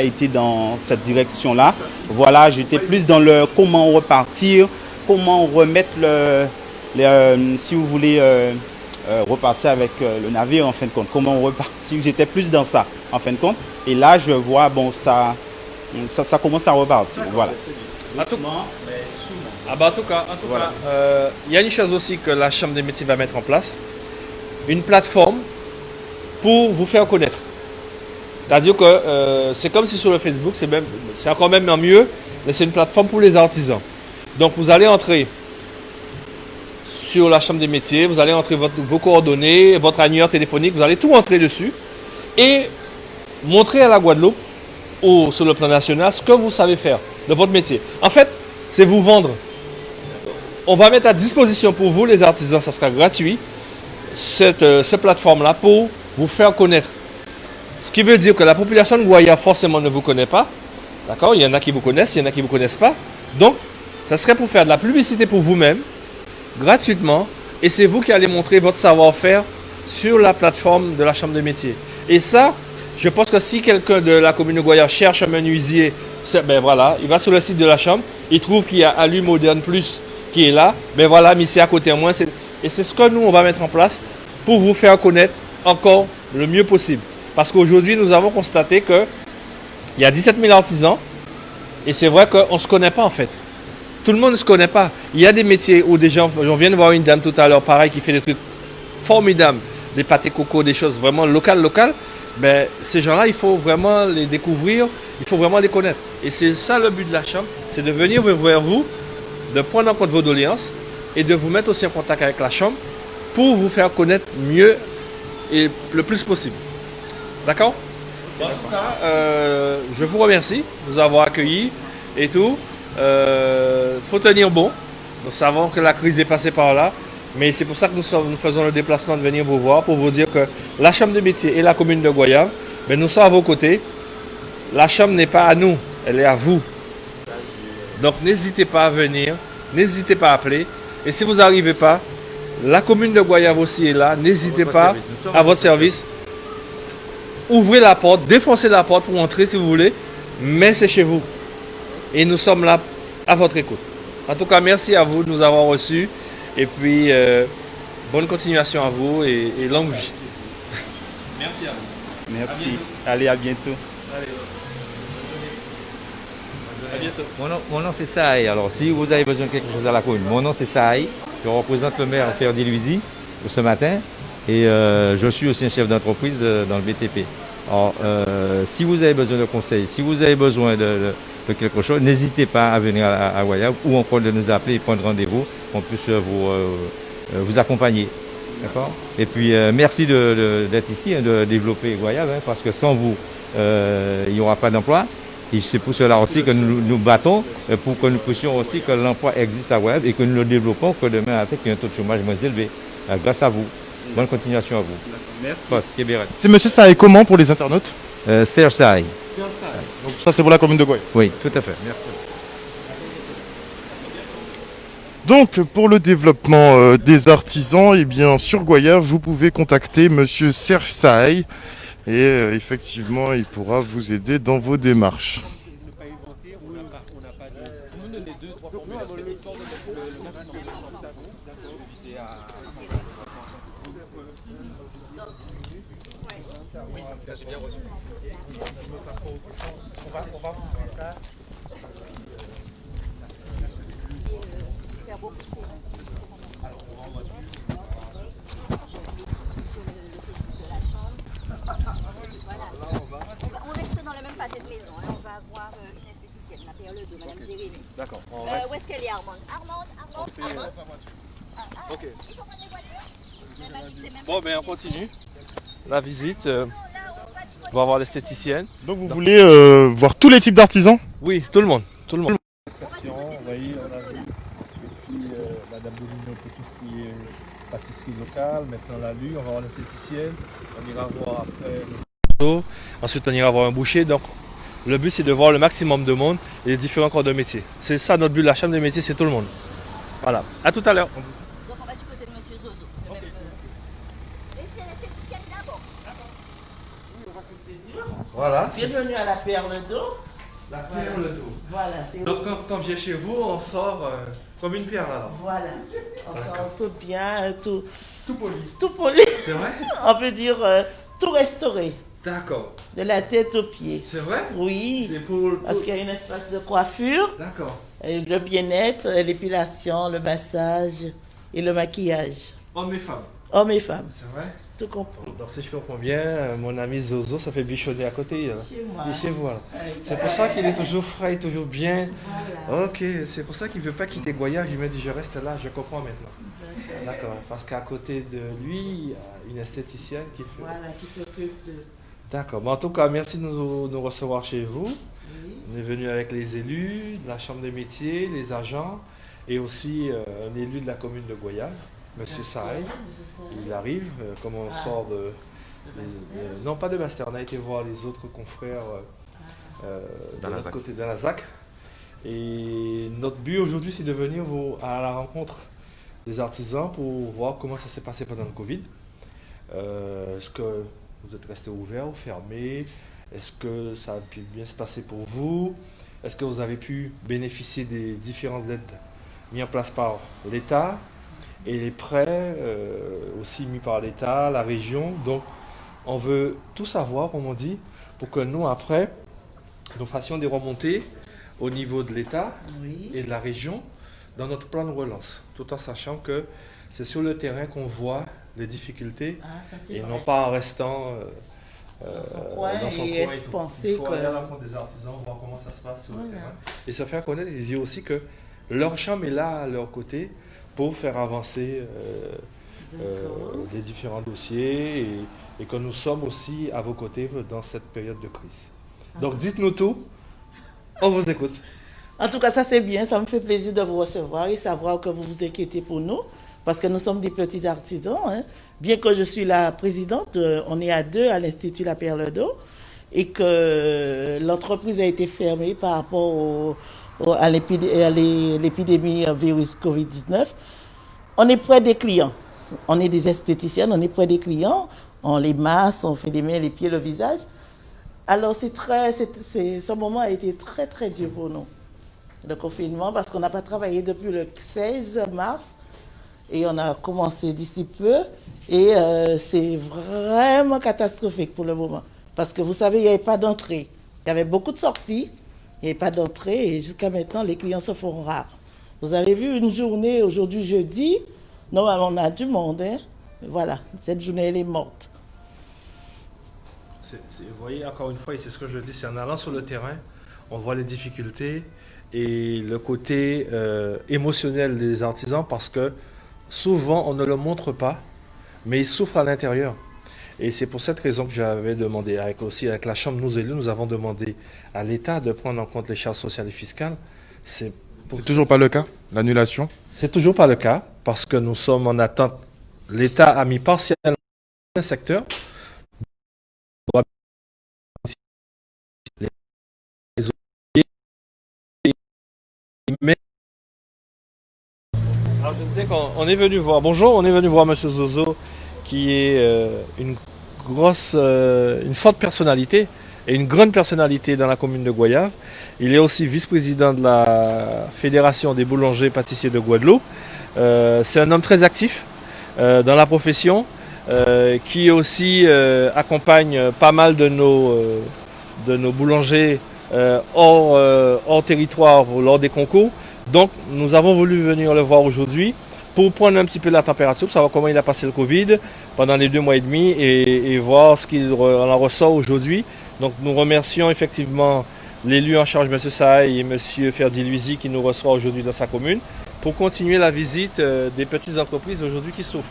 été dans cette direction-là. Voilà, j'étais plus dans le comment repartir, comment remettre si vous voulez. Repartir avec le navire en fin de compte, comment repartir, j'étais plus dans ça en fin de compte, et là je vois bon ça commence à repartir, voilà. En tout cas, il y a une chose aussi que la Chambre des métiers va mettre en place, une plateforme pour vous faire connaître. C'est-à-dire que c'est comme si sur le Facebook, c'est encore même mieux, mais c'est une plateforme pour les artisans. Donc vous allez entrer sur la Chambre des métiers, vous allez entrer vos coordonnées, votre annuaire téléphonique, vous allez tout entrer dessus et montrer à la Guadeloupe ou sur le plan national ce que vous savez faire de votre métier. En fait, c'est vous vendre. On va mettre à disposition pour vous les artisans, ça sera gratuit, cette plateforme-là pour vous faire connaître. Ce qui veut dire que la population de Goyave forcément ne vous connaît pas. D'accord? Il y en a qui vous connaissent, il y en a qui ne vous connaissent pas. Donc, ça serait pour faire de la publicité pour vous-même, gratuitement, et c'est vous qui allez montrer votre savoir-faire sur la plateforme de la Chambre des métiers. Et ça, je pense que si quelqu'un de la commune de Goyave cherche un menuisier, ben voilà, il va sur le site de la Chambre, il trouve qu'il y a Alu Moderne Plus qui est là, ben voilà, mais c'est à côté en moins. Et c'est ce que nous, on va mettre en place pour vous faire connaître encore le mieux possible. Parce qu'aujourd'hui, nous avons constaté qu'il y a 17 000 artisans, et c'est vrai qu'on ne se connaît pas en fait. Tout le monde ne se connaît pas. Il y a des métiers où des gens, on vient de voir une dame tout à l'heure, pareil, qui fait des trucs formidables, des pâtés coco, des choses vraiment locales. Ben, ces gens-là, il faut vraiment les découvrir, il faut vraiment les connaître. Et c'est ça le but de la Chambre, c'est de venir vers vous, de prendre en compte vos doléances et de vous mettre aussi en contact avec la Chambre pour vous faire connaître mieux et le plus possible. D'accord? En tout cas, je vous remercie de nous avoir accueillis et tout. Faut tenir bon. Nous savons que la crise est passée par là, mais c'est pour ça que nous faisons le déplacement de venir vous voir pour vous dire que la Chambre des métiers et la commune de Goyave, ben, nous sommes à vos côtés. La Chambre n'est pas à nous, elle est à vous. Donc n'hésitez pas à venir, n'hésitez pas à appeler. Et si vous n'arrivez pas, la commune de Goyave aussi est là. N'hésitez pas, à votre service. Ouvrez la porte, défoncez la porte pour entrer si vous voulez, mais c'est chez vous. Et nous sommes là à votre écoute. En tout cas, merci à vous de nous avoir reçus. Et puis, bonne continuation à vous et longue vie. Merci à vous. Merci. Allez, à bientôt. Allez. À bientôt. Mon nom c'est Saï. Alors, si vous avez besoin de quelque chose à la commune, mon nom c'est Saï. Je représente le maire Ferdi Luisi ce matin. Et je suis aussi un chef d'entreprise dans le BTP. Alors, si vous avez besoin de conseils, si vous avez besoin de quelque chose, n'hésitez pas à venir à Goyave ou encore de nous appeler et prendre rendez-vous, qu'on puisse vous accompagner. D'accord? Et puis, merci d'être ici, de développer Goyave, parce que sans vous, il n'y aura pas d'emploi. Et c'est pour cela aussi que nous nous battons pour que nous puissions aussi que l'emploi existe à Goyave et que nous le développons, que demain, avec un taux de chômage moins élevé. Grâce à vous. Bonne continuation à vous. Merci. C'est monsieur Saï, comment pour les internautes? Serge Saï. Donc ça c'est pour la commune de Goyave. Oui, tout à fait. Merci. Donc pour le développement des artisans, eh bien sur Goyave, vous pouvez contacter monsieur Serge Saï et effectivement il pourra vous aider dans vos démarches. J'ai bien reçu. On va ça. On reste dans le même pâté de maison. Hein. On va avoir une esthéticienne, la perle de Madame Jérémy. D'accord. Où est-ce qu'elle est, Armande? Armande. Ok. Il faut prendre les voitures. Bon, ben on continue. La visite. On va voir l'esthéticienne. Donc vous voulez voir tous les types d'artisans? Oui, tout le monde. Tout le monde. Vous voyez, on a vu. Et puis Madame Domino pour tout ce qui est pâtisserie locale. Maintenant la lue, on va voir l'esthéticienne. On ira voir après le... Ensuite, on ira voir un boucher. Donc, le but, c'est de voir le maximum de monde et les différents corps de métier. C'est ça notre but. La chambre des métiers, c'est tout le monde. Voilà. À tout à l'heure. Donc on va du côté de Monsieur Zozo. Laissez l'esthéticienne d'abord. Voilà. Bienvenue à la perle d'eau. La perle d'eau. Voilà, c'est Donc, quand on vient chez vous, on sort comme une perle alors. Voilà. On sent tout bien, tout poli. Tout poli. C'est vrai? On peut dire tout restauré. D'accord. De la tête aux pieds. C'est vrai? Oui. C'est pour Parce qu'il y a un espace de coiffure, D'accord. le bien-être, l'épilation, le massage et le maquillage. Hommes et femmes. Hommes et femmes. C'est vrai? Tout compris. Donc si je comprends bien, mon ami Zozo, ça fait bichonner à côté. Là. Chez moi. Il est chez vous. Là. Ouais. C'est pour ça qu'il est toujours frais, toujours bien. Voilà. Ok, c'est pour ça qu'il ne veut pas quitter Goyave. Il m'a dit je reste là, je comprends maintenant. D'accord. Parce qu'à côté de lui, il y a une esthéticienne qui fait. Voilà, qui s'occupe de... D'accord. Bon, en tout cas, merci de nous recevoir chez vous. Oui. On est venu avec les élus, de la Chambre des métiers, les agents et aussi un élu de la commune de Goyave, Monsieur Saï. Il arrive, comme on sort non, pas de Bastère, on a été voir les autres confrères de l'autre côté de la ZAC. Et notre but aujourd'hui, c'est de venir à la rencontre des artisans pour voir comment ça s'est passé pendant le Covid. Est-ce que vous êtes resté ouvert ou fermé? Est-ce que ça a pu bien se passer pour vous? Est-ce que vous avez pu bénéficier des différentes aides mises en place par l'État et les prêts aussi mis par l'État, la région? Donc, on veut tout savoir, comme on dit, pour que nous, après, nous fassions des remontées au niveau de l'État et de la région dans notre plan de relance, tout en sachant que c'est sur le terrain qu'on voit les difficultés et non pas en restant dans son coin et penser Il faut aller à la rencontre des artisans, voir comment ça se passe sur le terrain et se faire connaître et dire aussi que leur chambre est là à leur côté pour faire avancer les différents dossiers et que nous sommes aussi à vos côtés dans cette période de crise. Donc dites-nous tout, on vous écoute. En tout cas, ça c'est bien, ça me fait plaisir de vous recevoir et savoir que vous vous inquiétez pour nous, parce que nous sommes des petits artisans. Hein. Bien que je suis la présidente, on est à deux à l'Institut La Perle d'Eau, et que l'entreprise a été fermée par rapport à l'épidémie virus Covid-19. On est près des clients. On est des esthéticiennes, on est près des clients. On les masse, on fait les mains, les pieds, le visage. Alors ce moment a été très très dur pour nous, le confinement, parce qu'on n'a pas travaillé depuis le 16 mars et on a commencé d'ici peu et c'est vraiment catastrophique pour le moment. Parce que vous savez, il n'y avait pas d'entrée. Il y avait beaucoup de sorties, il n'y avait pas d'entrée et jusqu'à maintenant les clients se font rares. Vous avez vu une journée, aujourd'hui jeudi, normalement on a du monde. Hein? Voilà, cette journée elle est morte. Vous voyez, encore une fois, et c'est ce que je dis, c'est en allant sur le terrain, on voit les difficultés et le côté émotionnel des artisans parce que souvent, on ne le montre pas, mais ils souffrent à l'intérieur. Et c'est pour cette raison que j'avais demandé, avec la Chambre, nous élus, nous avons demandé à l'État de prendre en compte les charges sociales et fiscales. C'est toujours pas le cas, l'annulation? C'est toujours pas le cas, parce que nous sommes en attente. L'État a mis partiellement un secteur. Alors je disais qu'on est venu voir, bonjour, on est venu voir Monsieur Zozo qui est une forte personnalité et une grande personnalité dans la commune de Goyave. Il est aussi vice-président de la Fédération des boulangers pâtissiers de Guadeloupe. C'est un homme très actif dans la profession. qui aussi accompagne pas mal de nos boulangers hors territoire lors des concours. Donc nous avons voulu venir le voir aujourd'hui pour prendre un petit peu la température, pour savoir comment il a passé le Covid pendant les 2 mois et demi et voir ce qu'il en ressort aujourd'hui. Donc nous remercions effectivement l'élu en charge, M. Saï et M. Ferdi Luisi, qui nous reçoit aujourd'hui dans sa commune pour continuer la visite des petites entreprises aujourd'hui qui souffrent.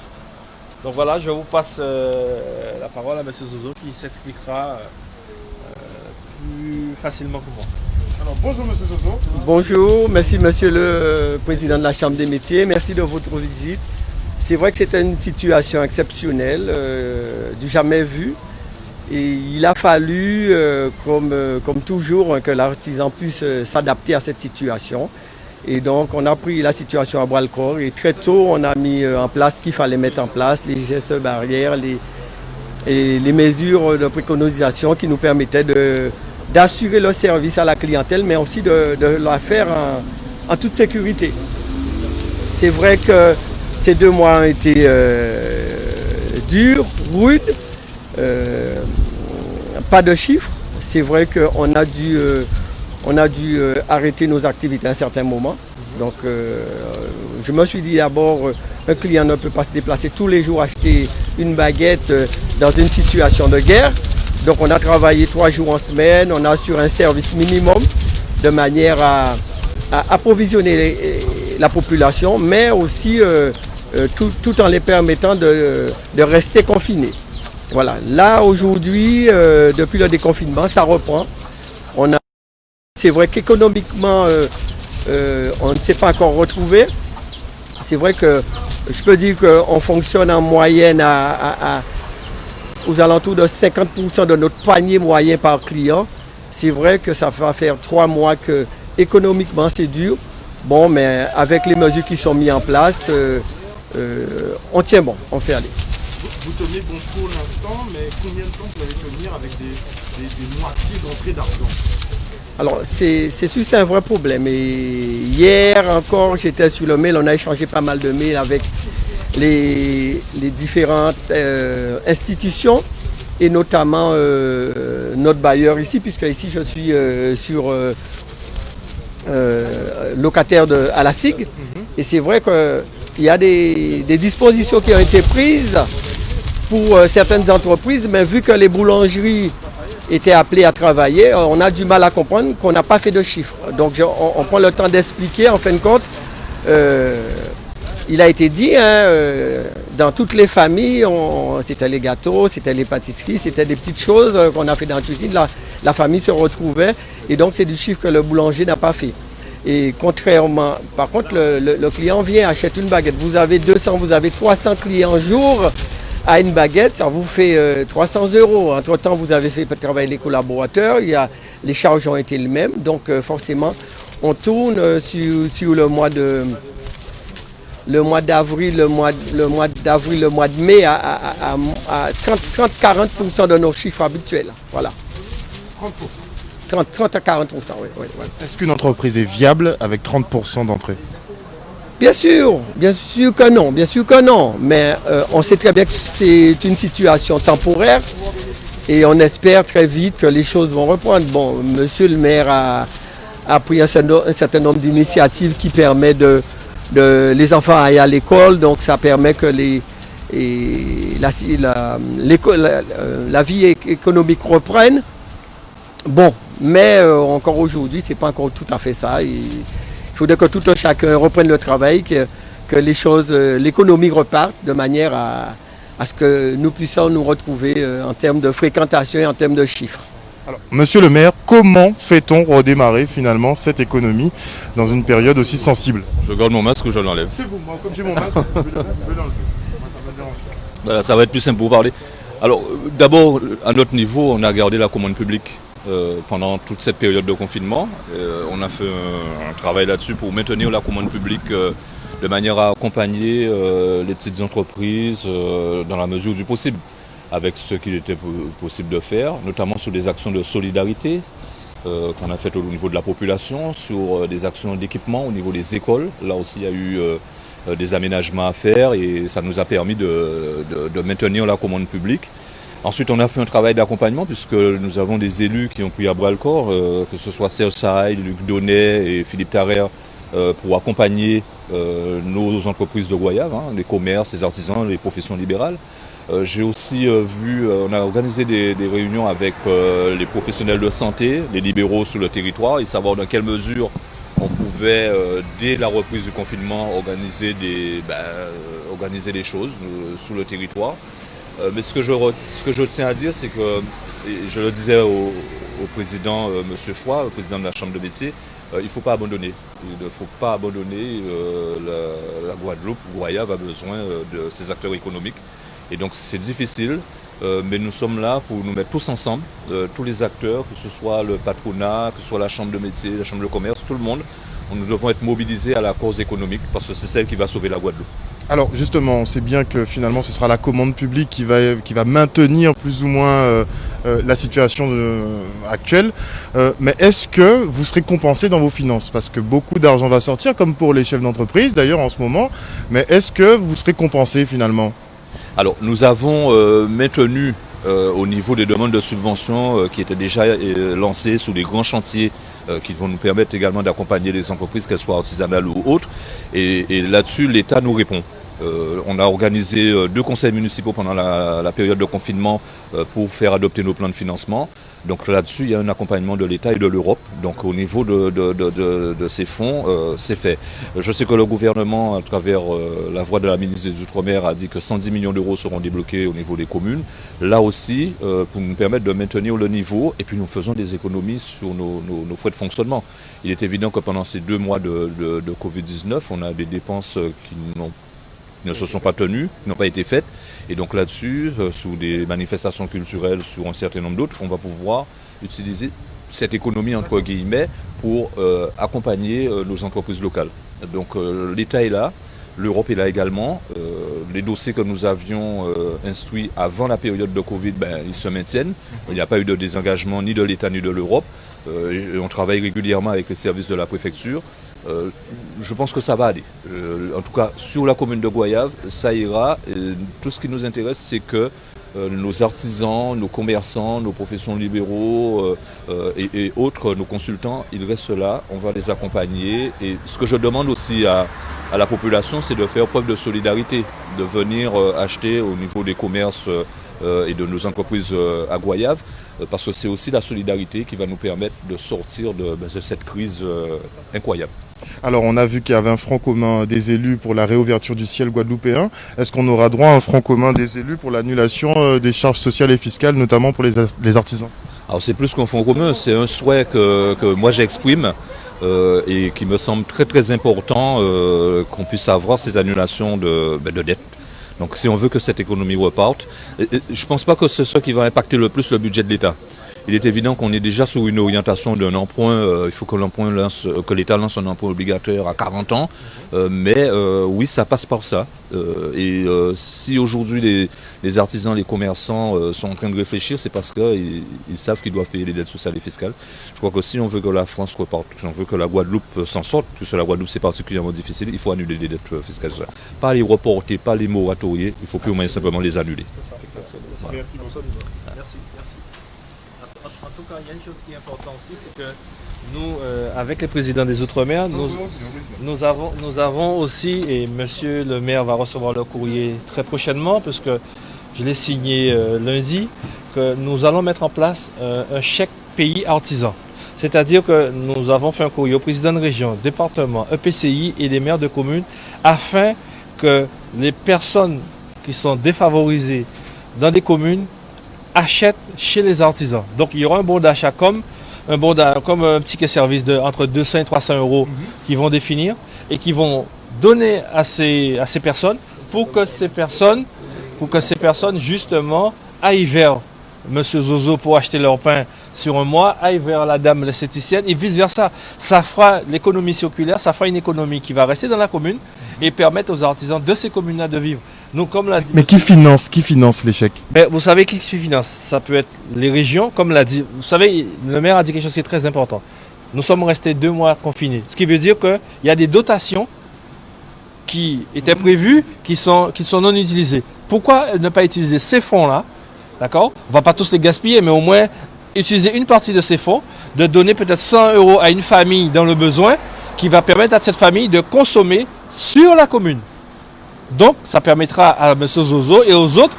Donc voilà, je vous passe la parole à M. Zozo qui s'expliquera plus facilement que moi. Alors bonjour M. Zozo. Bonjour, merci Monsieur le Président de la Chambre des métiers, merci de votre visite. C'est vrai que c'était une situation exceptionnelle, du jamais vu. Et il a fallu, comme toujours, que l'artisan puisse s'adapter à cette situation. Et donc on a pris la situation à bras-le-corps et très tôt on a mis en place ce qu'il fallait mettre en place, les gestes barrières, les mesures de préconisation qui nous permettaient d'assurer le service à la clientèle, mais aussi de la faire en toute sécurité. C'est vrai que ces 2 mois ont été durs, rudes, pas de chiffres. C'est vrai qu'on a dû arrêter nos activités à un certain moment. Donc je me suis dit d'abord, un client ne peut pas se déplacer tous les jours acheter une baguette dans une situation de guerre. Donc on a travaillé 3 jours en semaine, on a assuré un service minimum de manière à approvisionner la population, mais aussi tout en les permettant de rester confinés. Voilà. Là aujourd'hui, depuis le déconfinement, ça reprend. C'est vrai qu'économiquement, on ne s'est pas encore retrouvé. C'est vrai que je peux dire qu'on fonctionne en moyenne aux alentours de 50% de notre panier moyen par client. C'est vrai que ça va faire 3 mois que économiquement c'est dur. Bon, mais avec les mesures qui sont mises en place, on tient bon, on fait aller. Vous tenez bon pour l'instant, mais combien de temps vous allez tenir avec des moitiés d'entrée d'argent? Alors, c'est sûr, c'est un vrai problème. Et hier encore, j'étais sur le mail, on a échangé pas mal de mails avec les différentes institutions et notamment notre bailleur ici, puisque ici je suis locataire à la SIG. Et c'est vrai qu'il y a des dispositions qui ont été prises pour certaines entreprises, mais vu que les boulangeries étaient appelées à travailler, on a du mal à comprendre qu'on n'a pas fait de chiffres. Donc on prend le temps d'expliquer, en fin de compte, il a été dit, dans toutes les familles, c'était les gâteaux, c'était les pâtisseries, c'était des petites choses qu'on a fait dans la cuisine, la famille se retrouvait, et donc c'est du chiffre que le boulanger n'a pas fait. Et contrairement, par contre, le client vient, achète une baguette, vous avez 200, vous avez 300 clients jour, à une baguette, ça vous fait 300 €. Entre-temps, vous avez fait travailler les collaborateurs, les charges ont été les mêmes. Donc forcément, on tourne sur le mois d'avril, le mois de mai à 30-40% de nos chiffres habituels. Voilà. 30 à 40%, oui. Est-ce qu'une entreprise est viable avec 30% d'entrée? Bien sûr que non, mais on sait très bien que c'est une situation temporaire et on espère très vite que les choses vont reprendre. Bon, monsieur le maire a pris un certain nombre d'initiatives qui permettent les enfants aillent à l'école, donc ça permet que la vie économique reprenne. Bon, mais encore aujourd'hui, c'est pas encore tout à fait ça. Il faudrait que tout un chacun reprenne le travail, que les choses, l'économie reparte de manière à ce que nous puissions nous retrouver en termes de fréquentation et en termes de chiffres. Alors, monsieur le maire, comment fait-on redémarrer finalement cette économie dans une période aussi sensible? Je garde mon masque ou je l'enlève? C'est vous, moi, comme j'ai mon masque, je vais l'enlever. Voilà, ça va être plus simple pour vous parler. Alors, d'abord, à notre niveau, on a gardé la commande publique pendant toute cette période de confinement. On a fait un travail là-dessus pour maintenir la commande publique de manière à accompagner les petites entreprises dans la mesure du possible, avec ce qu'il était possible de faire, notamment sur des actions de solidarité qu'on a faites au niveau de la population, sur des actions d'équipement au niveau des écoles. Là aussi, il y a eu des aménagements à faire et ça nous a permis de maintenir la commande publique. Ensuite, on a fait un travail d'accompagnement puisque nous avons des élus qui ont pris à bras le corps, que ce soit Serge Saï, Luc Donnet et Philippe Tarrer, pour accompagner nos entreprises de Goyave, hein, les commerces, les artisans, les professions libérales. J'ai aussi on a organisé des réunions avec les professionnels de santé, les libéraux sur le territoire, et savoir dans quelle mesure on pouvait, dès la reprise du confinement, organiser des choses sur le territoire. Mais ce que je tiens à dire, c'est que, et je le disais au président M. Froid, au président de la Chambre de métier, il ne faut pas abandonner. Il ne faut pas abandonner. La Guadeloupe, Goyave a besoin de ces acteurs économiques. Et donc c'est difficile, mais nous sommes là pour nous mettre tous ensemble, tous les acteurs, que ce soit le patronat, que ce soit la Chambre de métier, la Chambre de commerce, tout le monde. Nous devons être mobilisés à la cause économique parce que c'est celle qui va sauver la Guadeloupe. Alors justement, on sait bien que finalement ce sera la commande publique qui va maintenir plus ou moins la situation actuelle. Mais est-ce que vous serez compensé dans vos finances? Parce que beaucoup d'argent va sortir, comme pour les chefs d'entreprise d'ailleurs en ce moment. Mais est-ce que vous serez compensé finalement? Alors nous avons maintenu au niveau des demandes de subventions qui étaient déjà lancées sous les grands chantiers qui vont nous permettre également d'accompagner les entreprises, qu'elles soient artisanales ou autres. Et là-dessus, l'État nous répond. On a organisé 2 conseils municipaux pendant la période de confinement pour faire adopter nos plans de financement. Donc là-dessus, il y a un accompagnement de l'État et de l'Europe. Donc au niveau de ces fonds, c'est fait. Je sais que le gouvernement, à travers la voix de la ministre des Outre-mer, a dit que 110 millions d'euros seront débloqués au niveau des communes. Là aussi, pour nous permettre de maintenir le niveau, et puis nous faisons des économies sur nos frais de fonctionnement. Il est évident que pendant ces 2 mois de Covid-19, on a des dépenses qui ne se sont pas tenues, qui n'ont pas été faites. Et donc là-dessus, sous des manifestations culturelles, sur un certain nombre d'autres, on va pouvoir utiliser cette économie entre guillemets pour accompagner nos entreprises locales. Donc l'État est là, l'Europe est là également. Les dossiers que nous avions instruits avant la période de Covid, ils se maintiennent. Il n'y a pas eu de désengagement ni de l'État ni de l'Europe. On travaille régulièrement avec les services de la préfecture. Je pense que ça va aller. En tout cas, sur la commune de Goyave, ça ira. Tout ce qui nous intéresse, c'est que nos artisans, nos commerçants, nos professions libéraux et autres, nos consultants, ils restent là. On va les accompagner. Et ce que je demande aussi à la population, c'est de faire preuve de solidarité, de venir acheter au niveau des commerces et de nos entreprises à Goyave, parce que c'est aussi la solidarité qui va nous permettre de sortir de cette crise incroyable. Alors on a vu qu'il y avait un front commun des élus pour la réouverture du ciel guadeloupéen. Est-ce qu'on aura droit à un front commun des élus pour l'annulation des charges sociales et fiscales, notamment pour les artisans? Alors c'est plus qu'un front commun, c'est un souhait que moi j'exprime et qui me semble très très important qu'on puisse avoir ces annulations de dettes. Donc si on veut que cette économie reparte, je ne pense pas que c'est ça qui va impacter le plus le budget de l'État. Il est évident qu'on est déjà sur une orientation d'un emprunt, il faut que l'État lance un emprunt obligatoire à 40 ans, mais oui, ça passe par ça. Et si aujourd'hui les artisans, les commerçants sont en train de réfléchir, c'est parce qu'ils savent qu'ils doivent payer les dettes sociales et fiscales. Je crois que si on veut que la France reparte, si on veut que la Guadeloupe s'en sorte, puisque la Guadeloupe c'est particulièrement difficile, il faut annuler les dettes fiscales. Pas les reporter, pas les moratorier, il faut plus ou moins simplement les annuler. Voilà. Merci beaucoup. Merci. En tout cas, il y a une chose qui est importante aussi, c'est que nous, avec les présidents des Outre-mer, nous avons aussi, et monsieur le maire va recevoir le courrier très prochainement, puisque je l'ai signé lundi, que nous allons mettre en place un chèque pays artisan. C'est-à-dire que nous avons fait un courrier au président de région, département, EPCI et les maires de communes, afin que les personnes qui sont défavorisées dans des communes achètent chez les artisans. Donc il y aura un bon d'achat comme un ticket service de entre 200 et 300 euros qui vont définir et qui vont donner à ces personnes pour que ces personnes justement aillent vers M. Zozo pour acheter leur pain sur un mois, aillent vers la dame l'esthéticienne et vice versa. Ça fera l'économie circulaire, ça fera une économie qui va rester dans la commune et permettre aux artisans de ces communes-là de vivre. Donc, comme l'a dit, mais qui finance les chèques? Vous savez qui finance? Ça peut être les régions, comme l'a dit. Vous savez, le maire a dit quelque chose qui est très important. Nous sommes restés 2 mois confinés. Ce qui veut dire qu'il y a des dotations qui étaient prévus qui sont non utilisés. Pourquoi ne pas utiliser ces fonds-là? D'accord? On ne va pas tous les gaspiller, mais au moins utiliser une partie de ces fonds, de donner peut-être 100 € à une famille dans le besoin, qui va permettre à cette famille de consommer sur la commune. Donc, ça permettra à M. Zozo et aux autres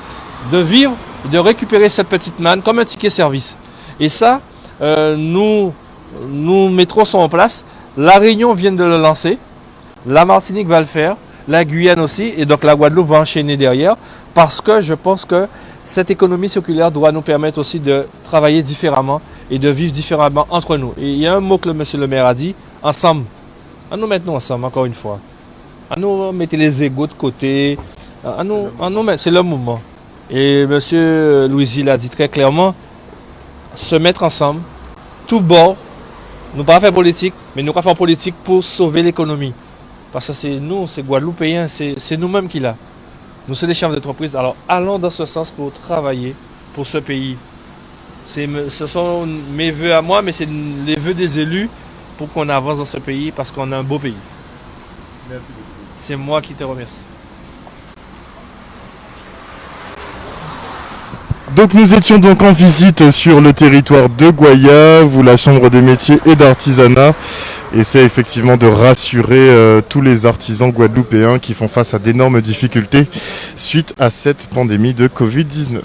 de vivre, de récupérer cette petite manne comme un ticket service. Et ça, nous mettrons ça en place. La Réunion vient de le lancer, la Martinique va le faire, la Guyane aussi, et donc la Guadeloupe va enchaîner derrière, parce que je pense que cette économie circulaire doit nous permettre aussi de travailler différemment et de vivre différemment entre nous. Et il y a un mot que monsieur le maire a dit, ensemble. À nous mettre ensemble, encore une fois. À nous mettre les égos de côté. À nous c'est le moment. Et monsieur Louisy l'a dit très clairement, se mettre ensemble, tout bord, nous pas faire politique, mais nous pas faire politique pour sauver l'économie. Parce que c'est nous, c'est Guadeloupéens, c'est nous-mêmes qui l'a. Nous sommes des chefs d'entreprise. Alors allons dans ce sens pour travailler pour ce pays. Ce sont mes vœux à moi, mais c'est les vœux des élus pour qu'on avance dans ce pays parce qu'on a un beau pays. Merci beaucoup. C'est moi qui te remercie. Donc nous étions donc en visite sur le territoire de Goyave, où la Chambre des métiers et d'artisanat essaie effectivement de rassurer tous les artisans guadeloupéens qui font face à d'énormes difficultés suite à cette pandémie de Covid-19.